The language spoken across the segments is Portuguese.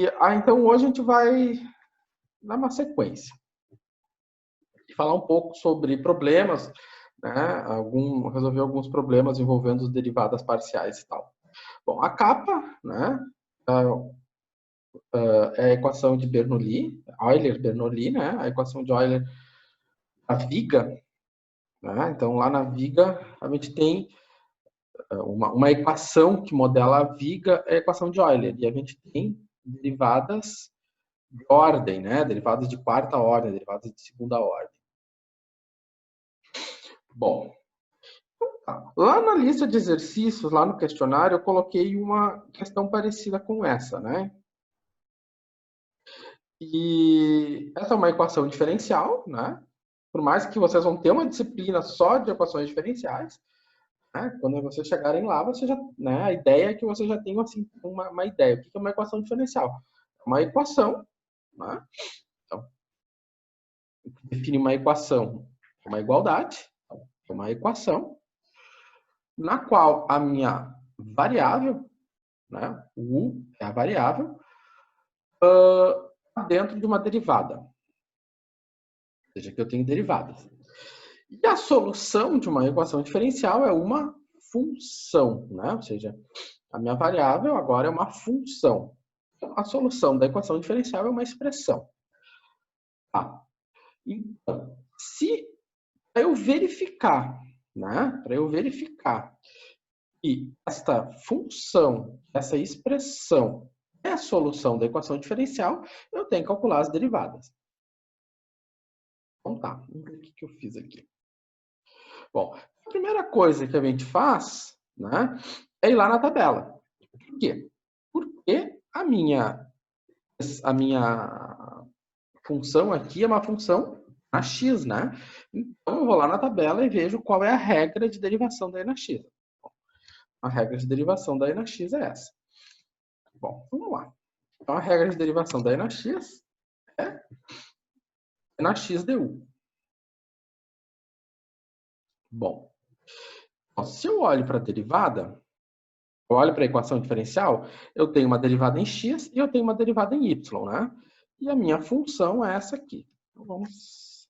Então hoje a gente vai dar uma sequência e falar um pouco sobre problemas, né? Resolver alguns problemas envolvendo as derivadas parciais e tal. Bom, a capa, né? É a equação de Bernoulli, Euler-Bernoulli, né? A equação de Euler, a viga, né? Então lá na viga a gente tem uma equação que modela a viga, é a equação de Euler, e a gente tem derivadas de ordem, né? Derivadas de quarta ordem, derivadas de segunda ordem. Bom, lá na lista de exercícios, lá no questionário, eu coloquei uma questão parecida com essa, né? E essa é uma equação diferencial, né? Por mais que vocês vão ter uma disciplina só de equações diferenciais, né? Quando vocês chegarem lá, você já, né? A ideia é que vocês já tenham assim uma ideia. O que é uma equação diferencial? É uma equação, né? Então, define uma equação, uma igualdade, é uma equação na qual a minha variável, né? O U é a variável, dentro de uma derivada. Ou seja, que eu tenho derivadas. E a solução de uma equação diferencial é uma função, né? Ou seja, a minha variável agora é uma função. A solução da equação diferencial é uma expressão. Tá? Então, se eu verificar, né? Para eu verificar que esta função, essa expressão é a solução da equação diferencial, eu tenho que calcular as derivadas. Então tá, vamos ver o que eu fiz aqui. Bom, a primeira coisa que a gente faz, né, é ir lá na tabela. Por quê? Porque a minha função aqui é uma função na x, né? Então eu vou lá na tabela e vejo qual é a regra de derivação da e na x. A regra de derivação da e na x é essa. Bom, vamos lá. Então a regra de derivação da e na x é na x du. Bom, se eu olho para a derivada, eu olho para a equação diferencial, eu tenho uma derivada em x e eu tenho uma derivada em y, né? E a minha função é essa aqui. Então vamos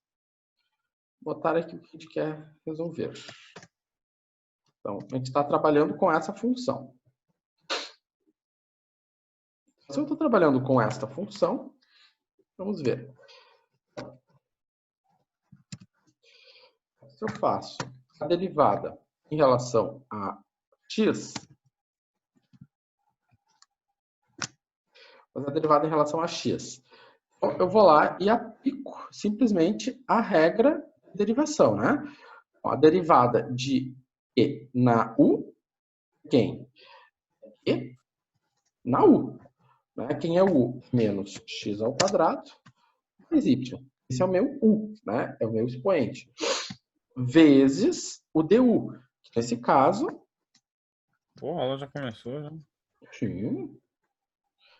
botar aqui o que a gente quer resolver. Então, a gente está trabalhando com essa função. Se eu estou trabalhando com esta função, vamos ver. Se eu faço a derivada em relação a x, fazer a derivada em relação a x, então, eu vou lá e aplico simplesmente a regra de derivação, né? A derivada de e na u, quem? E na u. Né? Quem é o u? Menos x ao quadrado mais y. Esse é o meu u, né? É o meu expoente. Vezes o du. Nesse caso... Pô, a aula já começou, já. Sim.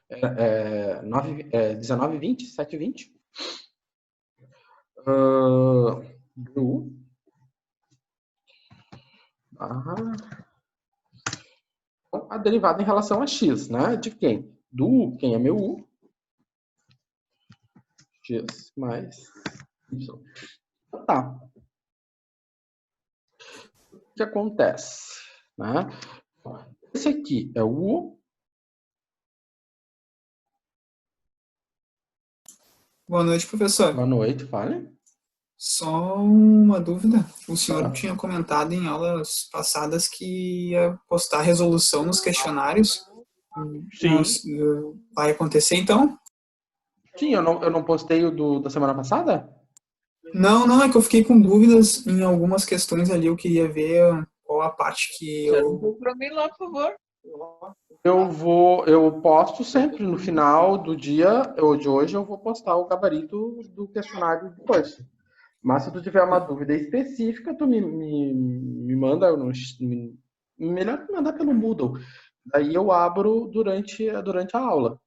19h20, 7h20. Du. A derivada em relação a x, né? De quem? Do u, quem é meu u. X mais y. Tá. O que acontece? Né? Esse aqui é o u. Boa noite, professor. Boa noite, fale. Só uma dúvida. O senhor Tá. tinha comentado em aulas passadas que ia postar resolução nos questionários. Sim. Vai acontecer, então? Sim, eu não postei o da semana passada? Não, é que eu fiquei com dúvidas em algumas questões ali. Eu queria ver qual a parte que eu... Para mim lá, por favor. Eu posto sempre no final do dia, ou de hoje, eu vou postar o gabarito do questionário depois. Mas se tu tiver uma dúvida específica, tu me manda, melhor me mandar pelo Moodle. Daí eu abro durante a aula.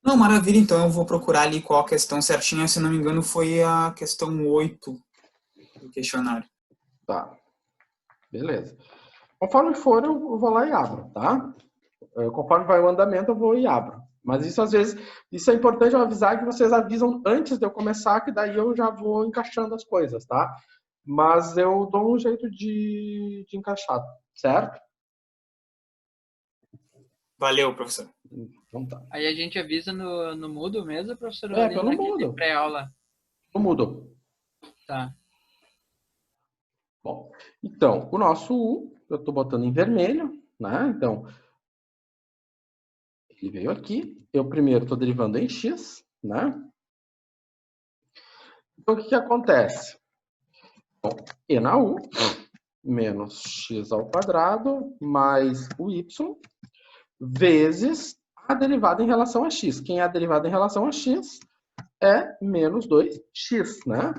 Não, maravilha, então eu vou procurar ali qual a questão certinha. Se não me engano, foi a questão 8 do questionário. Tá. Beleza. Conforme for, eu vou lá e abro, tá? Conforme vai o andamento, eu vou e abro. Mas isso às vezes, isso é importante eu avisar, que vocês avisam antes de eu começar, que daí eu já vou encaixando as coisas, tá? Mas eu dou um jeito de encaixar, certo? Valeu, professor. Então tá. Aí a gente avisa no Moodle mesmo, professor? É, Ali pelo naquele Moodle. pré-aula. Eu mudo. Tá. Bom, então, o nosso U, eu estou botando em vermelho, né? Então, ele veio aqui. Eu primeiro estou derivando em x, né? Então, o que acontece? Bom, e na U, menos x ao quadrado, mais o y, vezes a derivada em relação a x. Quem é a derivada em relação a x é menos 2x, né?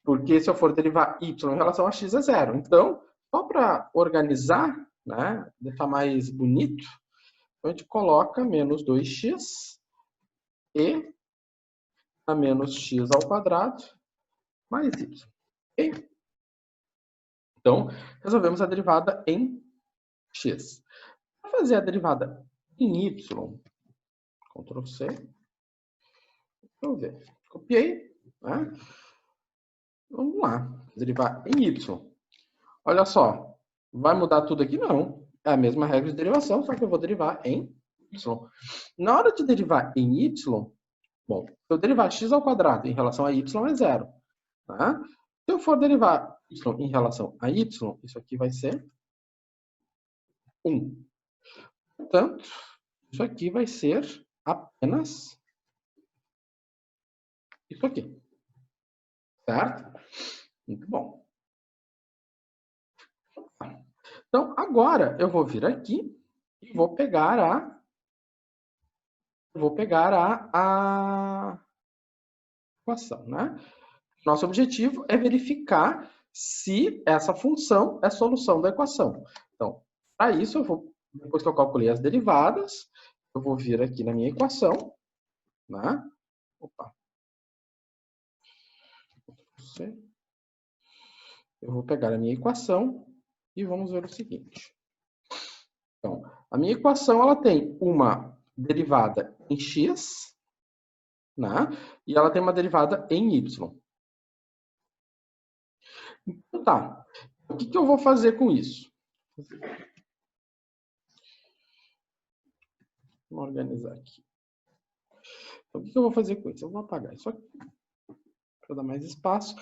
Porque se eu for derivar y em relação a x é zero. Então, só para organizar, né, deixar mais bonito, a gente coloca menos 2x e a menos x ao quadrado mais y. Okay? Então, resolvemos a derivada em x. Para fazer a derivada em y, Ctrl C, Ctrl V. Copiei, né? Vamos lá, derivar em y. Olha só, vai mudar tudo aqui? Não. É a mesma regra de derivação, só que eu vou derivar em y. Na hora de derivar em y, bom, se eu derivar x ao quadrado em relação a y é zero. Tá? Se eu for derivar y em relação a y, isso aqui vai ser 1. Portanto, isso aqui vai ser apenas isso aqui. Certo? Muito bom. Então, agora eu vou vir aqui e vou pegar a equação, né? Nosso objetivo é verificar se essa função é solução da equação. Então, para isso, depois que eu calculei as derivadas, eu vou vir aqui na minha equação, né? Opa. Eu vou pegar a minha equação e vamos ver o seguinte. Então, a minha equação ela tem uma derivada em x, né? E ela tem uma derivada em y. Então, tá. O que eu vou fazer com isso? Vamos organizar aqui. Então, o que eu vou fazer com isso? Eu vou apagar isso aqui, para dar mais espaço.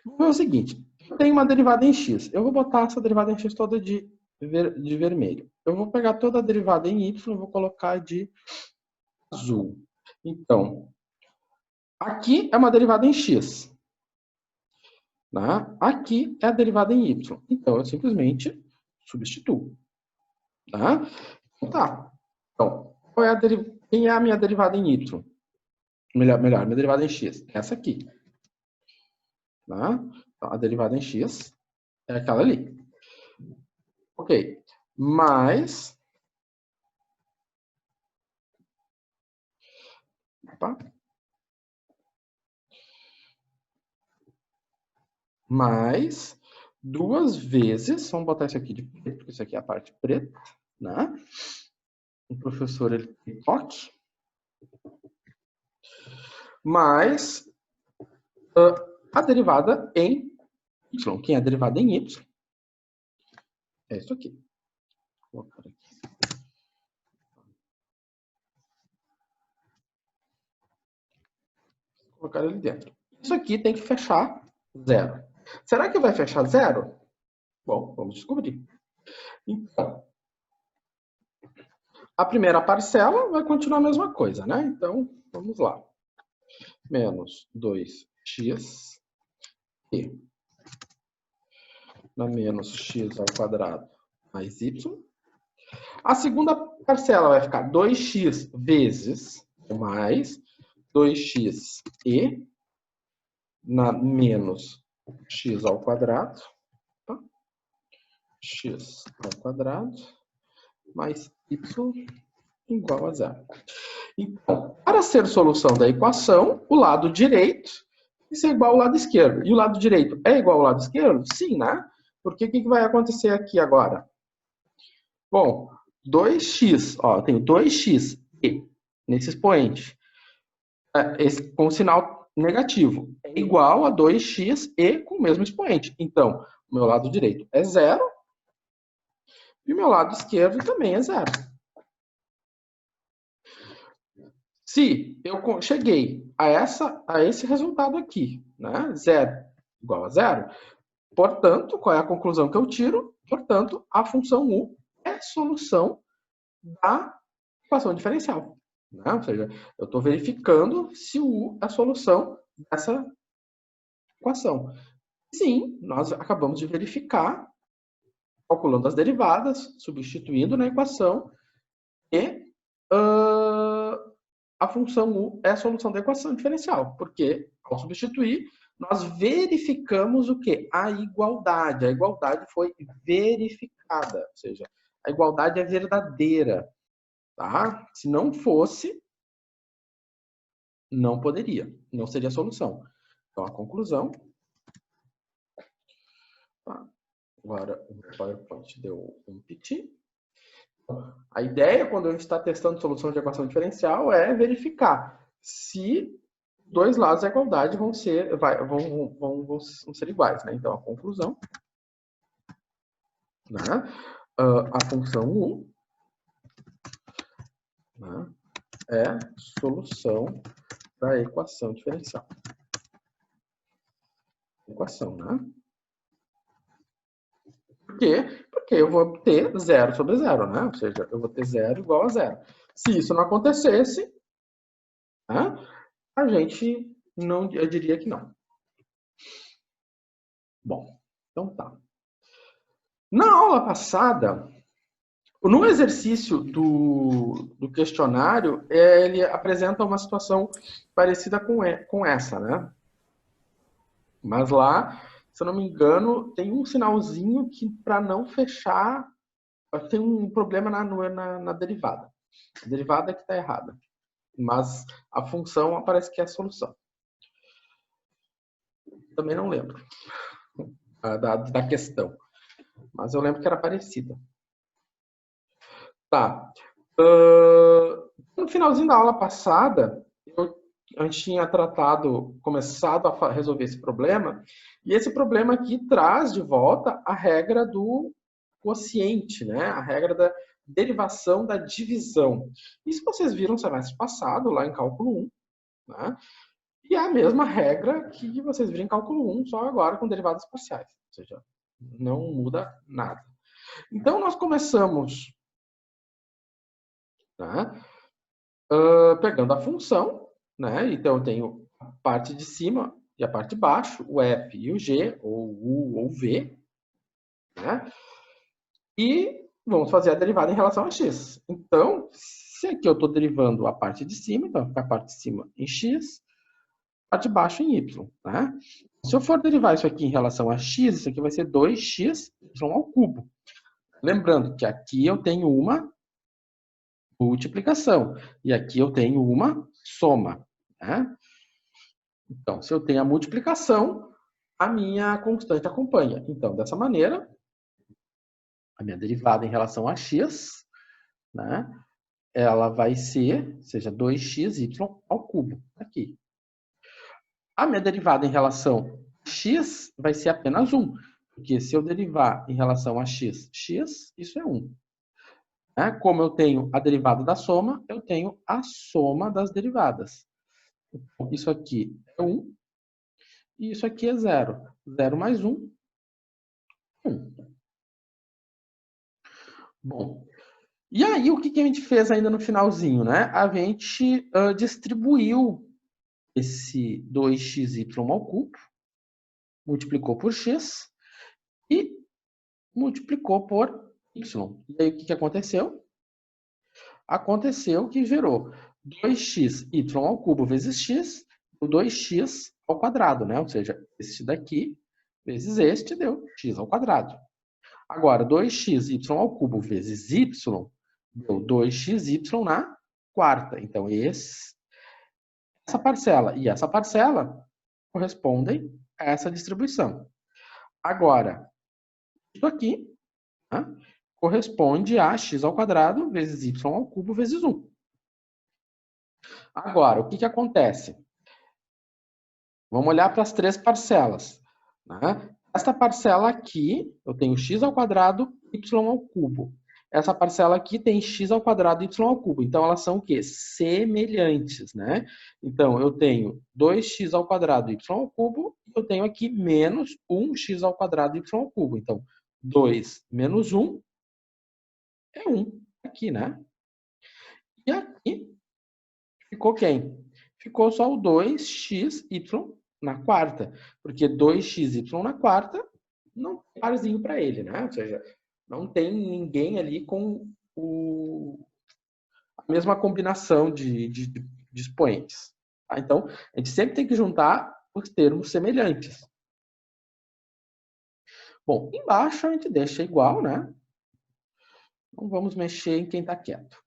Vou ver o seguinte. Eu tenho uma derivada em x. Eu vou botar essa derivada em x toda de vermelho. Eu vou pegar toda a derivada em y e vou colocar de azul. Então, aqui é uma derivada em x. Né? Aqui é a derivada em y. Então, eu simplesmente substituo. Tá? Então, quem é a minha derivada em y? Melhor, minha derivada em x. Essa aqui. Tá? Então, a derivada em x é aquela ali. Ok. Mais... Opa. Mais 2 vezes, vamos botar isso aqui de preto, porque isso aqui é a parte preta, né? O professor ele tem toque. Mais a derivada em y. Quem é a derivada em y? É isso aqui. Vou colocar aqui. Vou colocar ele dentro. Isso aqui tem que fechar zero. Será que vai fechar zero? Bom, vamos descobrir. Então, a primeira parcela vai continuar a mesma coisa, né? Então, vamos lá. Menos 2x e na menos x ao quadrado mais y. A segunda parcela vai ficar 2x vezes mais 2x e na menos x ao quadrado, tá? X ao quadrado mais y igual a zero. Então, para ser solução da equação, o lado direito vai ser igual ao lado esquerdo. E o lado direito é igual ao lado esquerdo? Sim, né? Porque o que vai acontecer aqui agora? Bom, 2x, ó, eu tenho 2x e nesse expoente, com sinal negativo, é igual a 2x e com o mesmo expoente. Então, o meu lado direito é 0 e o meu lado esquerdo também é 0. Se eu cheguei a esse resultado aqui, né, 0 igual a 0, portanto, qual é a conclusão que eu tiro? Portanto, a função u é solução da equação diferencial. Né? Ou seja, eu estou verificando se o u é a solução dessa equação. Sim, nós acabamos de verificar, calculando as derivadas, substituindo na equação, e a função u é a solução da equação diferencial, porque, ao substituir, nós verificamos o quê? A igualdade. A igualdade foi verificada, ou seja, a igualdade é verdadeira. Tá? Se não fosse, não poderia, não seria a solução. Então, a conclusão. Tá? Agora, o PowerPoint deu um piti. A ideia, quando a gente está testando solução de equação diferencial, é verificar se dois lados da igualdade vão ser iguais. Né? Então, a conclusão, né? A função u, né, é solução da equação diferencial. Equação, né? Por quê? Porque eu vou ter 0 sobre 0, né? Ou seja, eu vou ter 0 igual a 0. Se isso não acontecesse, né, a gente não, eu diria que não. Bom, então tá. Na aula passada, no exercício do questionário, ele apresenta uma situação parecida com essa, né? Mas lá, se eu não me engano, tem um sinalzinho que, para não fechar, tem um problema na derivada. A derivada é que está errada. Mas a função parece que é a solução. Também não lembro da questão. Mas eu lembro que era parecida. Tá. No finalzinho da aula passada, a gente tinha começado a resolver esse problema, e esse problema aqui traz de volta a regra do quociente, né? A regra da derivação da divisão. Isso vocês viram no semestre passado, lá em cálculo 1, né? E é a mesma regra que vocês viram em cálculo 1, só agora com derivadas parciais. Ou seja, não muda nada. Então, nós começamos, né, pegando a função, né? Então, eu tenho a parte de cima e a parte de baixo, o f e o g, ou u ou v, né? E vamos fazer a derivada em relação a x. Então, se aqui eu estou derivando a parte de cima, então vai ficar a parte de cima em x, a parte de baixo em y. Né? Se eu for derivar isso aqui em relação a x, isso aqui vai ser 2x ao cubo. Lembrando que aqui eu tenho uma multiplicação e aqui eu tenho uma soma. Né? Então, se eu tenho a multiplicação, a minha constante acompanha. Então, dessa maneira, a minha derivada em relação a x, né, ela vai ser, seja 2xy ao cubo, aqui. A minha derivada em relação a x vai ser apenas 1, porque se eu derivar em relação a x, isso é 1. Né? Como eu tenho a derivada da soma, eu tenho a soma das derivadas. Então, isso aqui é 1, e isso aqui é 0. 0 mais 1, 1. Bom, e aí o que a gente fez ainda no finalzinho, né? A gente distribuiu esse 2xy ao cubo, multiplicou por x e multiplicou por y. E aí o que aconteceu? Aconteceu que gerou 2xy ao cubo vezes x, ou 2x ao quadrado, né? Ou seja, este daqui vezes este deu x ao quadrado. Agora, 2xy ao cubo vezes y deu 2xy na quarta. Então, essa parcela e essa parcela correspondem a essa distribuição. Agora, isso aqui, né, corresponde a x ao quadrado vezes y ao cubo vezes 1. Agora, o que que acontece? Vamos olhar para as 3 parcelas. Né? Esta parcela aqui, eu tenho x ao quadrado, y ao cubo. Essa parcela aqui tem x ao quadrado, y ao cubo. Então, elas são o quê? Semelhantes, né? Então, eu tenho 2x ao quadrado, y ao cubo. E eu tenho aqui menos 1x ao quadrado, y ao cubo. Então, 2 menos 1 é 1 aqui, né? E aqui ficou quem? Ficou só o 2xy na quarta. Porque 2xy na quarta não tem parzinho para ele, né? Ou seja, não tem ninguém ali com a mesma combinação de expoentes. Tá? Então, a gente sempre tem que juntar os termos semelhantes. Bom, embaixo a gente deixa igual, né? Não vamos mexer em quem está quieto.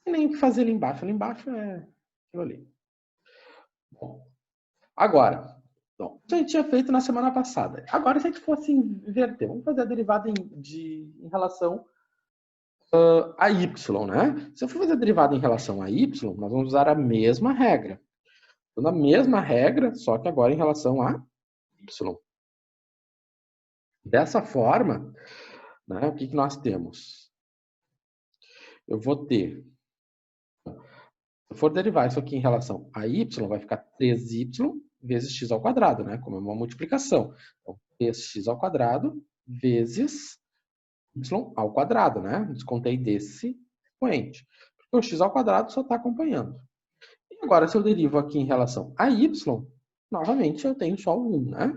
E nem o que fazer ali embaixo. Ali embaixo é aquilo ali. Bom, agora, bom, isso a gente tinha feito na semana passada. Agora, se a gente fosse inverter, vamos fazer a derivada em relação a y, né? Se eu for fazer a derivada em relação a y, nós vamos usar a mesma regra. Então, a mesma regra, só que agora em relação a y. Dessa forma, né, o que nós temos? Eu vou ter... Se eu for derivar isso aqui em relação a y, vai ficar 3y vezes x ao quadrado, né? Como é uma multiplicação. Então, 3x ao quadrado vezes y ao quadrado, né? Descontei desse expoente. Porque o x ao quadrado só está acompanhando. E agora, se eu derivo aqui em relação a y, novamente eu tenho só o 1, né?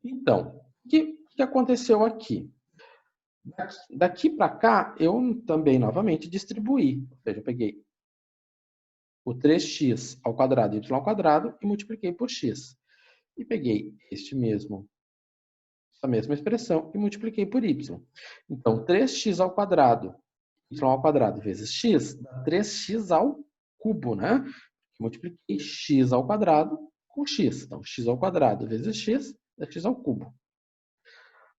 Então, o que aconteceu aqui? Daqui para cá, eu também, novamente, distribuí. Ou seja, eu peguei o 3x ao quadrado e y ao quadrado e multipliquei por x. E peguei essa mesma expressão e multipliquei por y. Então, 3x ao quadrado, y ao quadrado vezes x, dá 3x ao cubo, né? Multipliquei x ao quadrado com x. Então, x ao quadrado vezes x dá x ao cubo.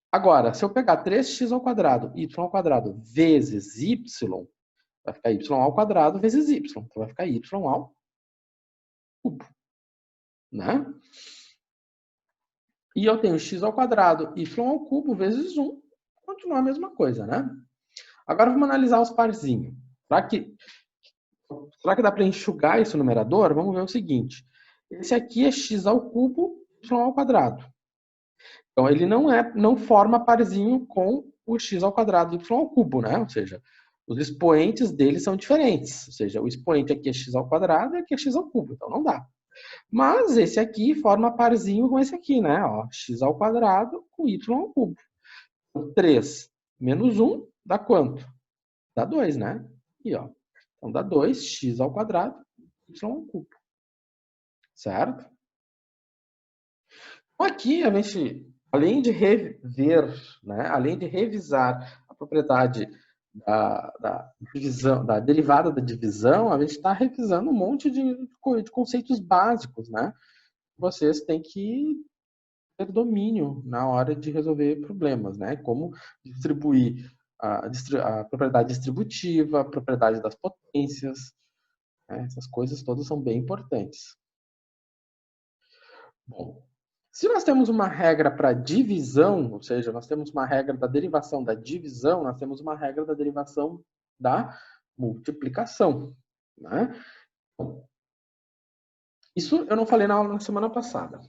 Agora, se eu pegar 3x ao quadrado, y ao quadrado vezes y, vai ficar y ao quadrado vezes y. Então, vai ficar y ao cubo. Né? E eu tenho x ao quadrado, y ao cubo vezes 1. Continua a mesma coisa, né? Agora, vamos analisar os parzinhos. Será que dá para enxugar esse numerador? Vamos ver o seguinte. Esse aqui é x ao cubo, y ao quadrado. Então, ele não forma parzinho com o x ao quadrado e y ao cubo, né? Ou seja, os expoentes dele são diferentes. Ou seja, o expoente aqui é x ao quadrado e aqui é x ao cubo. Então, não dá. Mas esse aqui forma parzinho com esse aqui, né? Ó, x ao quadrado com y ao cubo. 3 menos 1 dá quanto? Dá 2, né? Aqui, ó. Então, dá 2, x ao quadrado, y ao cubo. Certo? Então, aqui a gente... Além de rever, né, além de revisar a propriedade da divisão, da derivada da divisão, a gente está revisando um monte de conceitos básicos, né? Vocês têm que ter domínio na hora de resolver problemas, né? Como distribuir a propriedade distributiva, a propriedade das potências, né? Essas coisas todas são bem importantes. Bom, se nós temos uma regra para divisão, ou seja, nós temos uma regra da derivação da divisão, nós temos uma regra da derivação da multiplicação. Né? Isso eu não falei na aula na semana passada.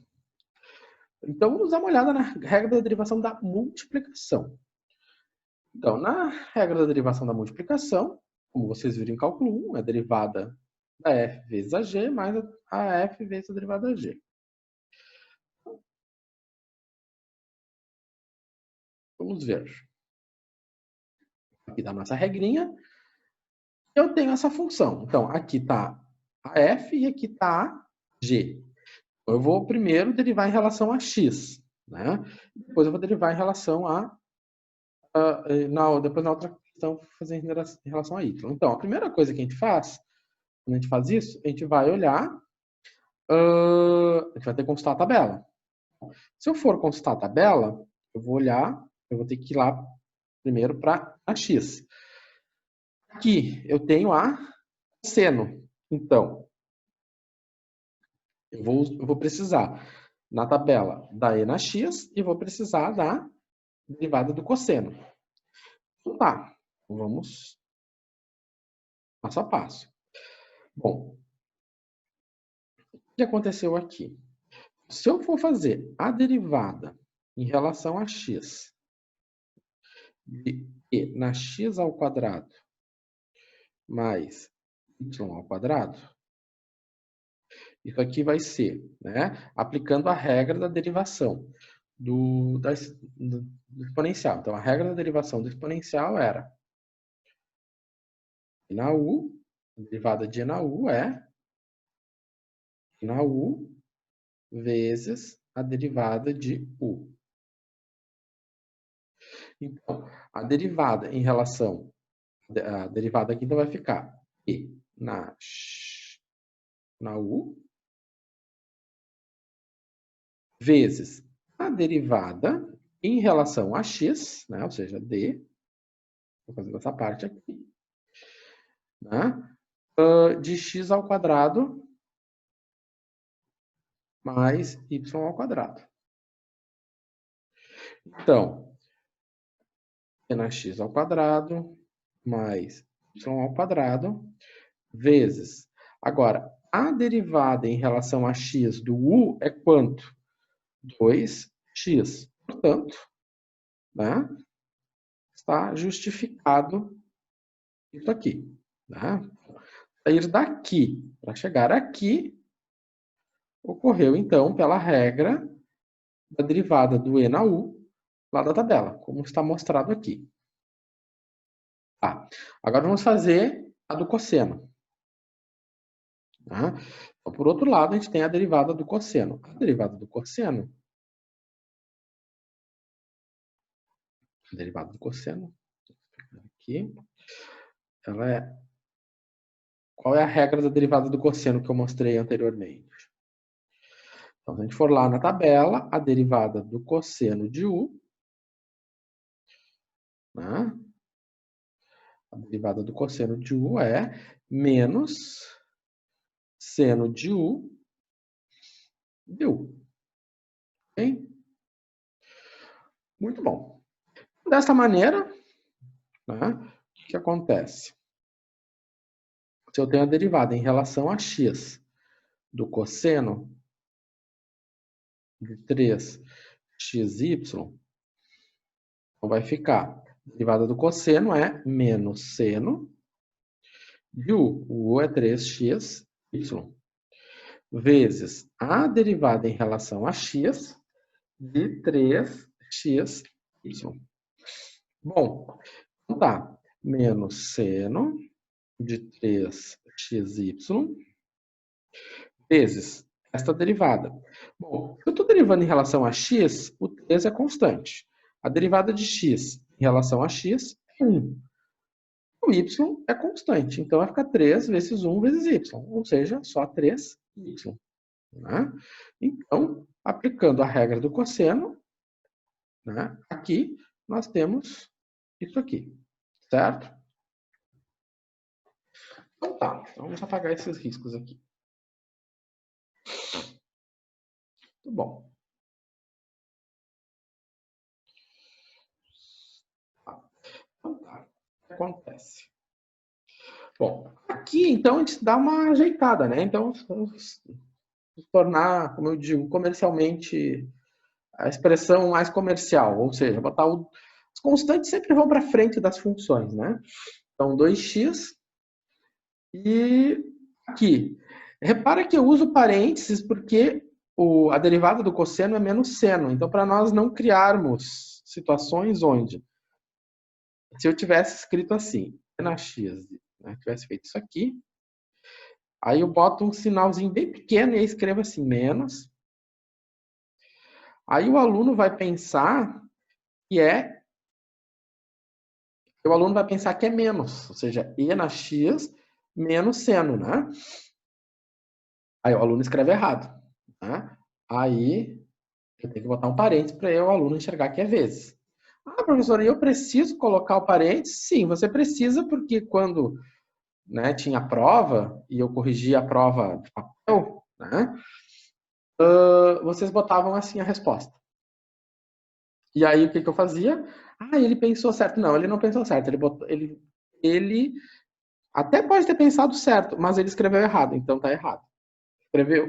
Então, vamos dar uma olhada na regra da derivação da multiplicação. Então, na regra da derivação da multiplicação, como vocês viram em cálculo 1, é a derivada da f vezes a g mais a f vezes a derivada da g. Vamos ver. Aqui da nossa regrinha. Eu tenho essa função. Então, aqui está a f e aqui está a g. Eu vou primeiro derivar em relação a x. Né? Depois eu vou derivar em relação depois na outra questão, fazer em relação a y. Então, a primeira coisa que a gente faz, quando a gente faz isso, a gente vai olhar, a gente vai ter que consultar a tabela. Se eu for consultar a tabela, eu vou olhar, eu vou ter que ir lá primeiro para a x. Aqui eu tenho a seno. Então, eu vou precisar na tabela da e na x e vou precisar da derivada do cosseno. Então tá, vamos passo a passo. Bom, o que aconteceu aqui? Se eu for fazer a derivada em relação a x de e na x ao quadrado mais y ao quadrado, isso aqui vai ser, né, aplicando a regra da derivação do exponencial. Então, a regra da derivação do exponencial era e na u, a derivada de e na u é e na u vezes a derivada de u. Então, a derivada em relação, a derivada aqui então vai ficar e na u vezes a derivada em relação a x, né, ou seja, d, vou fazer essa parte aqui, né, de x ao quadrado mais y ao quadrado. Então, é na x ao quadrado mais y ao quadrado vezes. Agora, a derivada em relação a x do u é quanto? 2x. Portanto, né, está justificado isso aqui. Né? Sair daqui para chegar aqui ocorreu, então, pela regra da derivada do e na u lá da tabela, como está mostrado aqui. Tá. Agora vamos fazer a do cosseno. Tá? Então, por outro lado, a gente tem a derivada do cosseno. A derivada do cosseno, aqui, ela é... Qual é a regra da derivada do cosseno que eu mostrei anteriormente? Então, se a gente for lá na tabela, a derivada do cosseno de u, né? A derivada do cosseno de u é menos seno de u de u. Ok? Muito bom. Dessa maneira, né, o que acontece? Se eu tenho a derivada em relação a x do cosseno de 3xy, então vai ficar, a derivada do cosseno é menos seno de u. O u é 3xy, vezes a derivada em relação a x de 3xy. Bom, então tá, menos seno de 3xy vezes esta derivada. Bom, se eu estou derivando em relação a x, o 3 é constante. A derivada de x em relação a x é 1. O y é constante, então vai ficar 3 vezes 1 vezes y, ou seja, só 3y. Né? Então, aplicando a regra do cosseno, né, aqui nós temos isso aqui, certo? Então tá, então vamos apagar esses riscos aqui. Muito bom. Então tá, o que acontece? Bom, aqui então a gente dá uma ajeitada, né? Então vamos tornar, como eu digo, comercialmente a expressão mais comercial, ou seja, botar os constantes sempre vão para frente das funções, né? Então 2x e aqui. Repara que eu uso parênteses porque a derivada do cosseno é menos seno. Então, para nós não criarmos situações onde, se eu tivesse escrito assim, na x, né, tivesse feito isso aqui, aí eu boto um sinalzinho bem pequeno e aí escrevo assim, menos. Aí o aluno vai pensar que é... O aluno vai pensar que é menos, ou seja, e na x menos seno, né? Aí o aluno escreve errado. Né? Aí eu tenho que botar um parênteses para o aluno enxergar que é vezes. Ah, professora, eu preciso colocar o parênteses? Sim, você precisa, porque quando, né, tinha prova, e eu corrigia a prova de papel, né, vocês botavam assim a resposta. E aí, o que eu fazia? Ah, ele pensou certo. Não, ele não pensou certo. Ele até pode ter pensado certo, mas ele escreveu errado, então tá errado.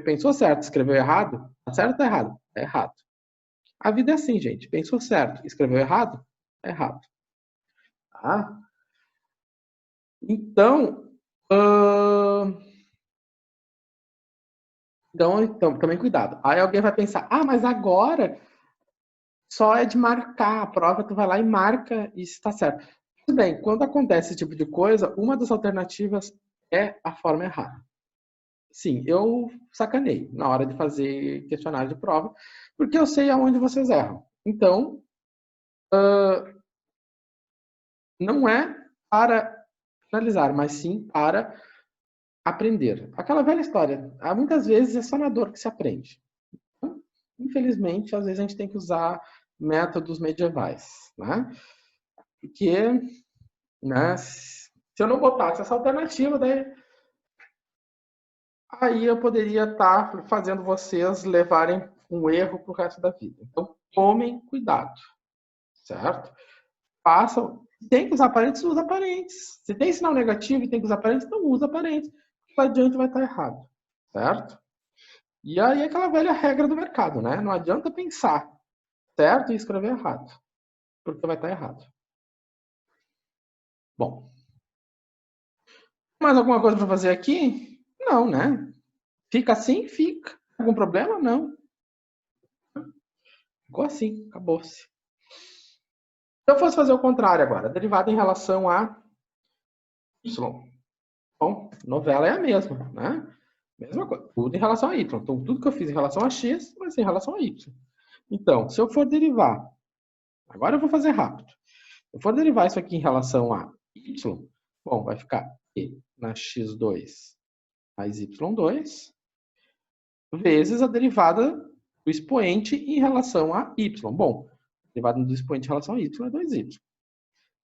Pensou certo, escreveu errado? Tá certo ou tá errado? Tá errado. A vida é assim, gente. Pensou certo, escreveu errado? Tá errado. Tá? Então, então, também cuidado. Aí alguém vai pensar, ah, mas agora só é de marcar a prova, tu vai lá e marca e está certo. Tudo bem, quando acontece esse tipo de coisa, uma das alternativas é a forma errada. Sim, eu sacanei na hora de fazer questionário de prova, porque eu sei aonde vocês erram. Então, não é para finalizar, mas sim para aprender. Aquela velha história, muitas vezes é só na dor que se aprende. Então, infelizmente, às vezes a gente tem que usar métodos medievais, né? Porque, né, se eu não botasse essa alternativa, daí, aí eu poderia estar fazendo vocês levarem um erro para o resto da vida. Então, tomem cuidado, certo? Façam. Tem que usar parênteses, usa parênteses. Se tem sinal negativo e tem que usar parênteses, não usa parênteses. Lá adiante vai estar errado, certo? E aí é aquela velha regra do mercado, né? Não adianta pensar certo e escrever errado, porque vai estar errado. Bom, mais alguma coisa para fazer aqui? Não, né? Fica assim? Fica. Algum problema? Não. Ficou assim, acabou-se. Se eu fosse fazer o contrário agora, derivada em relação a y. Bom, novela é a mesma, né? Mesma coisa, tudo em relação a y. Então, tudo que eu fiz em relação a x vai ser em relação a y. Então, se eu for derivar, agora eu vou fazer rápido. Se eu for derivar isso aqui em relação a y, bom, vai ficar e na x2 mais y2 vezes a derivada do expoente em relação a y. Bom, a derivada do expoente em relação a y é 2y.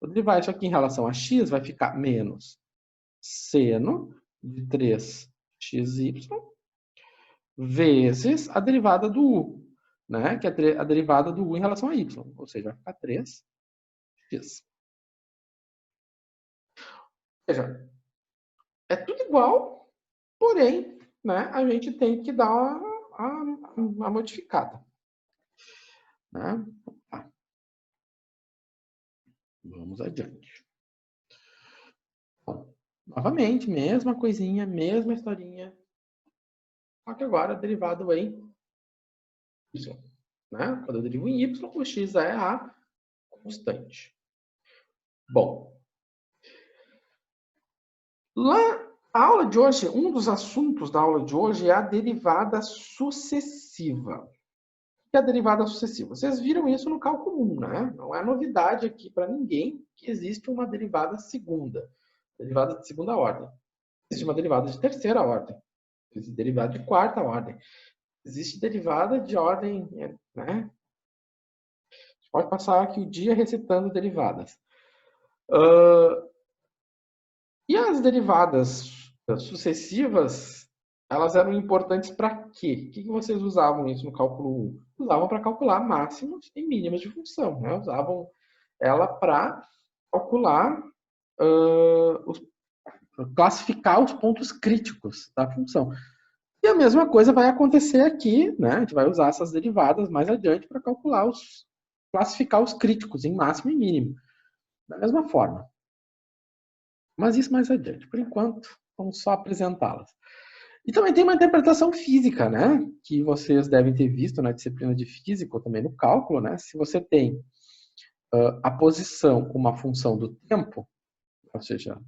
Vou derivar isso aqui em relação a x, vai ficar menos seno de 3xy vezes a derivada do u, né? Que é a derivada do u em relação a y. Ou seja, vai ficar 3x. Ou seja, é tudo igual, porém, né, a gente tem que dar uma modificada. Né? Vamos adiante. Bom, novamente, mesma coisinha, mesma historinha. Só que agora derivado em y. Né? Quando eu derivo em y, o x é a constante. Bom, lá a aula de hoje, um dos assuntos da aula de hoje é a derivada sucessiva. O que é a derivada sucessiva? Vocês viram isso no cálculo 1, né? Não é novidade aqui para ninguém que existe uma derivada segunda, derivada de segunda ordem. Existe uma derivada de terceira ordem, existe derivada de quarta ordem, existe derivada de ordem, né? A gente pode passar aqui o dia recitando derivadas. E as derivadas sucessivas, elas eram importantes para quê? O que vocês usavam isso no cálculo 1? Usavam para calcular máximos e mínimos de função. Né? Usavam ela para calcular, classificar os pontos críticos da função. E a mesma coisa vai acontecer aqui, né? A gente vai usar essas derivadas mais adiante para classificar os críticos em máximo e mínimo. Da mesma forma. Mas isso mais adiante. Por enquanto, vamos só apresentá-las. E também tem uma interpretação física, né? Que vocês devem ter visto na disciplina de física ou também no cálculo, né? Se você tem a posição como uma função do tempo, ou seja,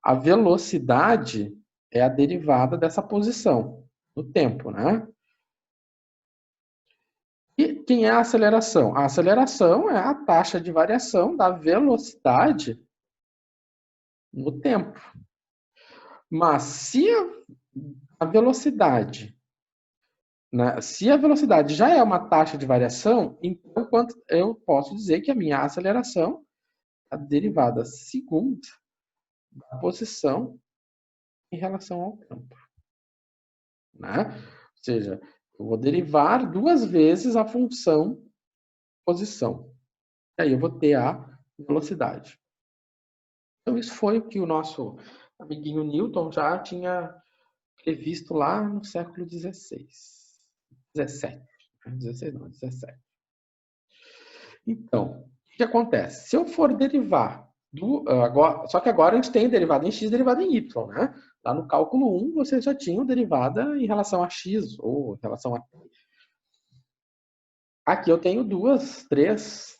a velocidade é a derivada dessa posição no tempo, né? E quem é a aceleração? A aceleração é a taxa de variação da velocidade no tempo. Mas se a velocidade né? Se a velocidade já é uma taxa de variação, então eu posso dizer que a minha aceleração é a derivada segunda da posição em relação ao campo, né? Ou seja, eu vou derivar duas vezes a função posição. E aí eu vou ter a velocidade. Então isso foi o que o nosso amiguinho Newton já tinha previsto lá no século XVI. 17. 16 não, 17. Então, o que acontece? Se eu for derivar agora, só que agora a gente tem derivada em x e derivada em y, né? Lá no cálculo 1, vocês já tinham derivada em relação a x ou em relação a t. Aqui eu tenho duas, três,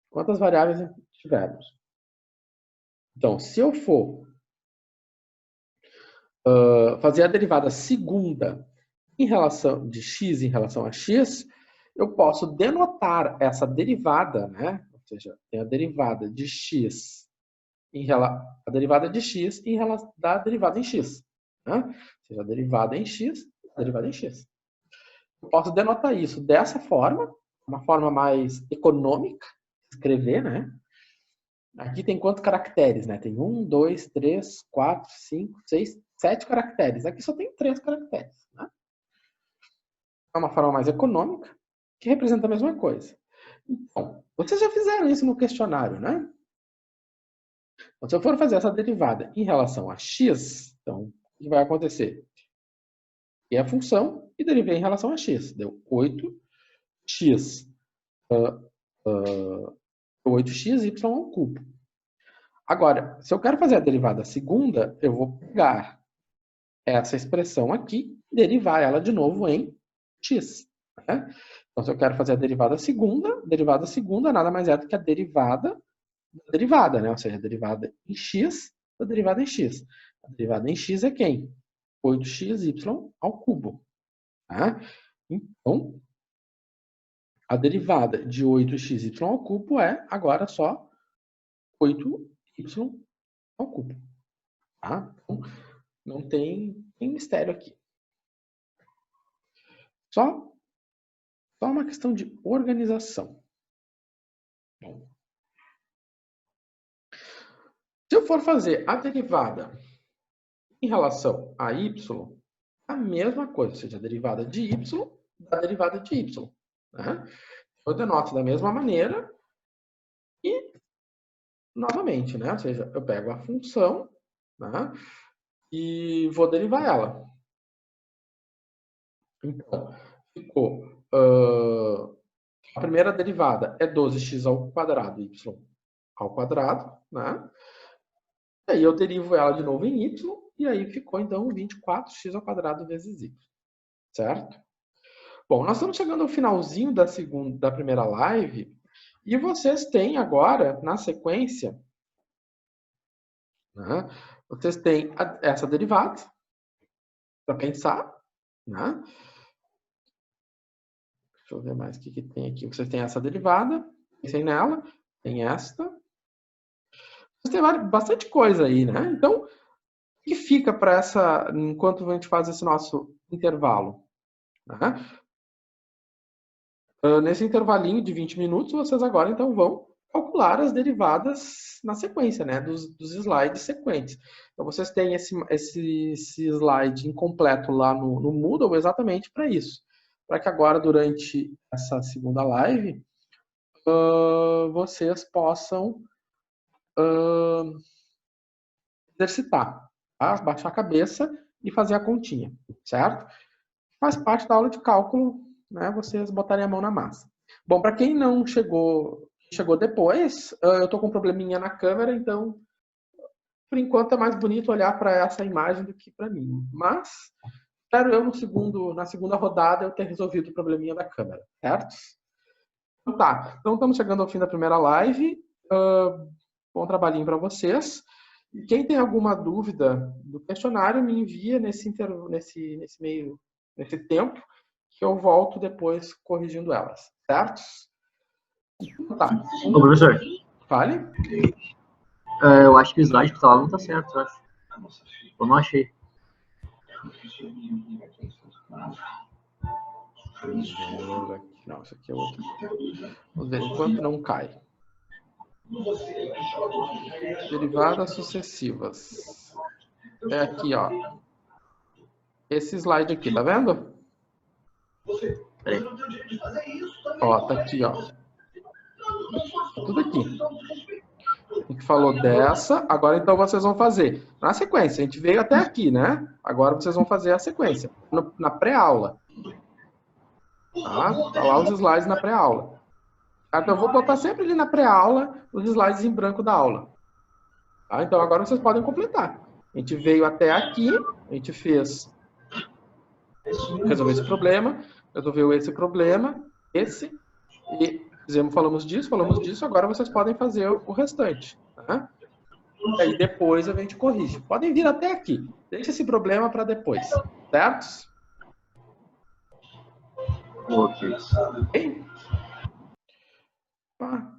quantas variáveis tivermos. Então, se eu for fazer a derivada segunda em relação de x em relação a x, eu posso denotar essa derivada, né? Ou seja, tem a derivada de x a derivada de x em relação da derivada em x, né? Ou seja, a derivada em x, a derivada em x. Eu posso denotar isso dessa forma, uma forma mais econômica de escrever, né? Aqui tem quantos caracteres, né? Tem 1, 2, 3, 4, 5, 6, 7 caracteres. Aqui só tem 3 caracteres, né? É uma forma mais econômica que representa a mesma coisa. Então, vocês já fizeram isso no questionário, né? Então, se eu for fazer essa derivada em relação a x, então, o que vai acontecer? E a função e derivei em relação a x. Deu 8x 8xy ao cubo. Agora, se eu quero fazer a derivada segunda, eu vou pegar essa expressão aqui e derivar ela de novo em x. Né? Então, se eu quero fazer a derivada segunda nada mais é do que a derivada da derivada, né? Ou seja, a derivada em x da derivada em x. A derivada em x é quem? 8xy ao cubo. Tá? Então, a derivada de 8xy ao cubo é agora só 8y ao cubo. Tá? Então, não tem mistério aqui. Só uma questão de organização. Bom, se eu for fazer a derivada em relação a y, a mesma coisa, ou seja, a derivada de y da derivada de y. Né? Eu denoto da mesma maneira e, novamente, né? Ou seja, eu pego a função, né? E vou derivar ela. Então, ficou... a primeira derivada é 12x ao quadrado, y ao quadrado, né? E aí eu derivo ela de novo em y, e aí ficou, então, 24x ao quadrado vezes y. Certo? Bom, nós estamos chegando ao finalzinho da primeira live, e vocês têm agora, na sequência, né, vocês têm essa derivada, para pensar, né? Deixa eu ver mais o que tem aqui. Vocês têm essa derivada, pensem nela, tem esta. Vocês têm bastante coisa aí, né? Então, o que fica para essa, enquanto a gente faz esse nosso intervalo? Né? Nesse intervalinho de 20 minutos, vocês agora, então, vão calcular as derivadas na sequência, né? Dos slides sequentes. Então, vocês têm esse slide incompleto lá no Moodle exatamente para isso. Para que agora, durante essa segunda live, vocês possam exercitar, tá? Baixar a cabeça e fazer a continha, certo? Faz parte da aula de cálculo, né? Vocês botarem a mão na massa. Bom, para quem não chegou depois, eu estou com um probleminha na câmera, então, por enquanto é mais bonito olhar para essa imagem do que para mim. Mas, espero eu na segunda rodada eu ter resolvido o probleminha da câmera, certo? Então tá, então estamos chegando ao fim da primeira live. Bom trabalhinho para vocês. E quem tem alguma dúvida do questionário, me envia nesse tempo, que eu volto depois corrigindo elas, certo? Tá. Ô, professor. Fale. Eu acho que o slide que tá lá não tá certo, eu acho. Eu não achei. Vamos ver aqui. Não, isso aqui é outro. Vamos ver enquanto não cai. Derivadas sucessivas. É aqui, ó. Esse slide aqui, tá vendo? Ó, tá aqui, ó. Tudo aqui. A gente falou dessa, agora então vocês vão fazer na sequência. A gente veio até aqui, né? Agora vocês vão fazer a sequência, na pré-aula. Tá lá os slides na pré-aula. Então eu vou botar sempre ali na pré-aula os slides em branco da aula. Tá? Então agora vocês podem completar. A gente veio até aqui, a gente fez... Resolveu esse problema, resolveu esse problema, esse, e falamos disso, agora vocês podem fazer o restante. Tá? E aí depois a gente corrige. Podem vir até aqui. Deixa esse problema para depois. Certo? Ok. Ok? Pá.